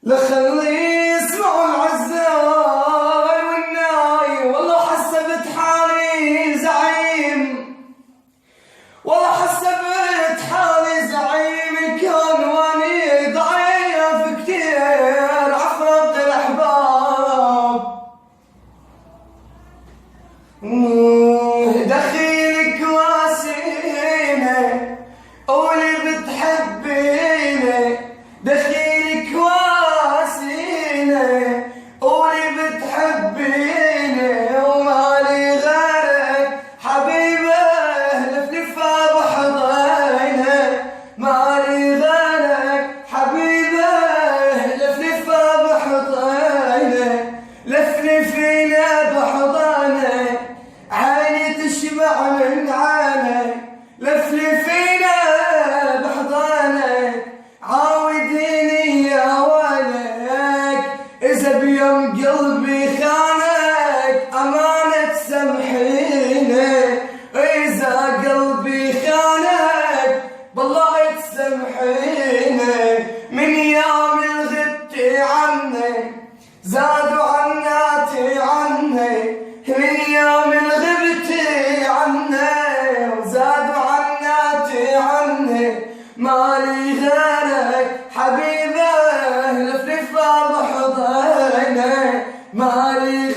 لخلي يسمعوا العزال والناي، والله حسبت حالي زعيم، والله حسبت حالي زعيم، كان واني ضعيف كتير عفرق الأحباب. دخيلك واسينه واللي بتحبينه، دخيلك واسينه واللي بتحبينه، ومالي غيرك حبيبه لفلفه بحضينه، مالي غيرك حبيبه لفلفه بحضينه، لفلفينا بحضينه عيني تشبع من عينك، لفلفينا بحضانك عاوديني يا ولك، إذا بيوم قلبي خانك أمانة سامحيني، إذا قلبي خانك بالله تسامحيني، من يوم غبتي عني زادوا عناتي عني، من يوم غبتي عني وزادوا عناتي عني، مالي غيرك حبيبه لفلفه بحضينه، مالي